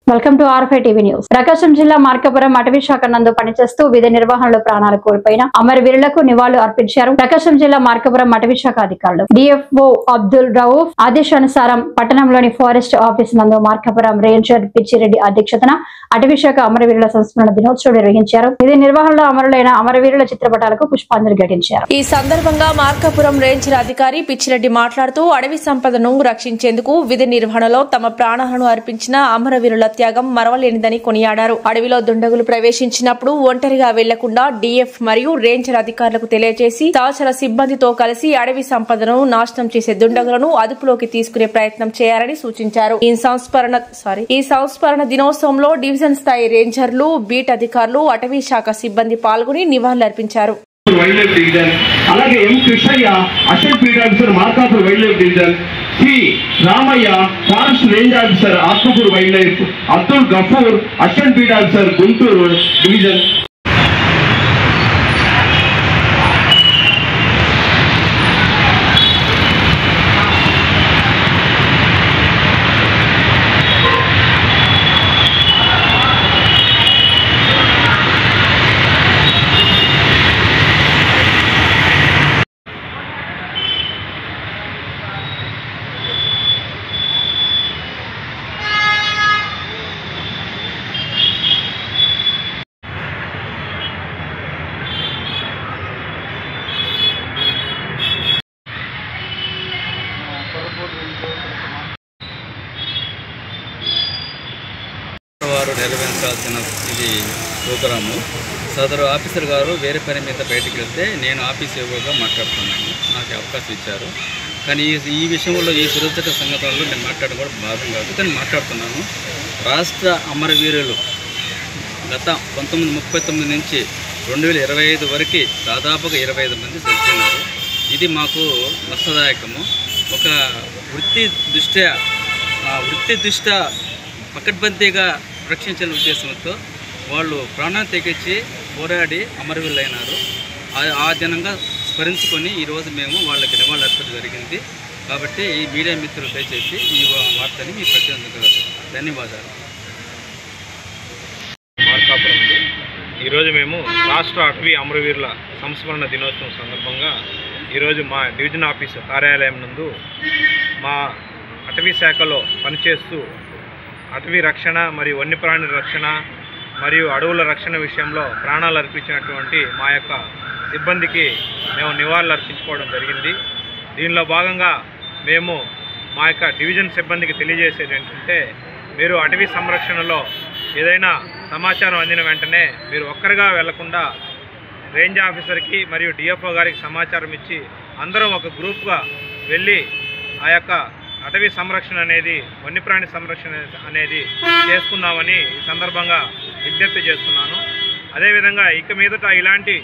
Welcome to R five TV news. Prakasam జిల్లా మార్కాపురం అటవీ శాఖ నందు పనిచేస్తూ విధి నిర్వహణలో ప్రాణాలు కోల్పోయిన అమరవీరులకు నివాళులు అర్పించారు. ప్రకాశం జిల్లా మార్కాపురం అటవీ శాఖ అధికారులు డిఎఫ్ఓ అబ్దుల్ రౌఫ్ ఆదేశానుసారం పట్టణంలోని ఫారెస్ట్ ఆఫీస్ నందు మార్కాపురం రేంజర్ పిచ్చిరెడ్డి అధ్యక్షతన అటవీ శాఖ అమరవీరుల సంస్మరణ దినోత్సవం నిర్వహించారు. విధి నిర్వహణలో అమరులైన అమరవీరుల చిత్రపటాలకు పుష్పాంజలి ఘటించారు. ఈ సందర్భంగా మార్కాపురం రేంజర్ అధికారి పిచ్చిరెడ్డి మాట్లాడుతూ అడవి సంపదను రక్షించేందుకు విధి నిర్వహణలో తమ ప్రాణాలను అర్పించిన అమరవీరుల త్యాగం మరవలేనిదని కొనియాడారు. అడవిలో దుండగులు ప్రవేశించినప్పుడు ఒంటరిగా వెళ్లకుండా డిఎఫ్ మరియు రేంజర్ అధికారులకు తెలియజేసి సహచర సిబ్బందితో కలిసి అడవి సంపదను నాశనం చేసే దుండగులను అదుపులోకి తీసుకునే ప్రయత్నం చేయాలని సూచించారు. ఈ సంస్మరణ దినోత్సవంలో డివిజన్ స్థాయి రేంజర్లు, బీట్ అధికారులు, అటవీ శాఖ సిబ్బంది పాల్గొని నివాళులర్పించారు. అలాగే M Krishnaiah assistant field officer Markapur wild life division, C Ramaiah forest range officer Atmakur wild life, Abdul Gafoor assistant field officer Guntur division. వారు నెరవేర్చాల్సిన ఇది ప్రోగ్రాము. సదరు ఆఫీసర్ గారు వేరే పని మీద బయటికి వెళ్తే నేను ఆఫీస్ ఏవోగా మాట్లాడుతున్నాను. నాకు అవకాశం ఇచ్చారు. కానీ ఈ విషయంలో ఈ దురదృష్టకర సంఘటనలో నేను మాట్లాడడం కూడా భాగం కాదు, కానీ మాట్లాడుతున్నాను. రాష్ట్ర అమరవీరులు గత 1939 నుంచి 2025 వరకు దాదాపుగా 25 మంది చనిపోయినారు. ఇది మాకు నష్టదాయకము. ఒక వృత్తి దృష్ట్యా పకడ్బందీగా రక్షించిన ఉద్దేశంతో వాళ్ళు ప్రాణాలు తెగించి పోరాడి అమరవీరులైనారు. ఆ దినంగా స్మరించుకొని ఈరోజు మేము వాళ్ళకి నివాళులు అర్పించడం జరిగింది. కాబట్టి ఈ మీడియా మిత్రులు దయచేసి ఈ వార్తని మీ ప్రతినిధులకు ధన్యవాదాలు. మార్కాపురం ఉంది. ఈరోజు మేము రాష్ట్ర అటవీ అమరవీరుల సంస్మరణ దినోత్సవం సందర్భంగా ఈరోజు మా డివిజన్ ఆఫీసు కార్యాలయం నందు మా అటవీ శాఖలో పనిచేస్తూ అటవీ రక్షణ మరియు వన్యప్రాణి రక్షణ మరియు అడవుల రక్షణ విషయంలో ప్రాణాలు అర్పించినటువంటి మా యొక్క సిబ్బందికి మేము నివాళులు అర్పించుకోవడం జరిగింది. దీనిలో భాగంగా మేము మా యొక్క డివిజన్ సిబ్బందికి తెలియజేసేది ఏంటంటే, మీరు అటవీ సంరక్షణలో ఏదైనా సమాచారం అందిన వెంటనే మీరు ఒక్కరిగా వెళ్లకుండా రేంజ్ ఆఫీసర్కి మరియు డిఎఫ్ఓ గారికి సమాచారం ఇచ్చి అందరం ఒక గ్రూప్గా వెళ్ళి ఆ యొక్క అటవీ సంరక్షణ అనేది, వన్యప్రాణి సంరక్షణ అనేది చేసుకుందామని ఈ సందర్భంగా విజ్ఞప్తి చేస్తున్నాను. అదేవిధంగా ఇక మీదట ఇలాంటి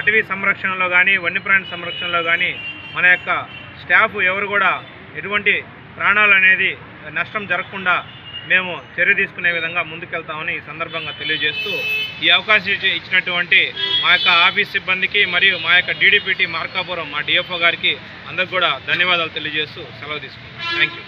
అటవీ సంరక్షణలో కానీ వన్యప్రాణి సంరక్షణలో కానీ మన యొక్క స్టాఫ్ ఎవరు కూడా ఎటువంటి ప్రాణాలు అనేది నష్టం జరగకుండా మేము చర్య తీసుకునే విధంగా ముందుకెళ్తామని ఈ సందర్భంగా తెలియజేస్తూ, ఈ అవకాశం ఇచ్చినటువంటి మా యొక్క ఆఫీస్ సిబ్బందికి మరియు మా యొక్క డీడీపీటీ మార్కాపురం మా డిఎఫ్ఓ గారికి అందరికి కూడా ధన్యవాదాలు తెలియజేస్తూ సెలవు తీసుకుంటాం. Thank you.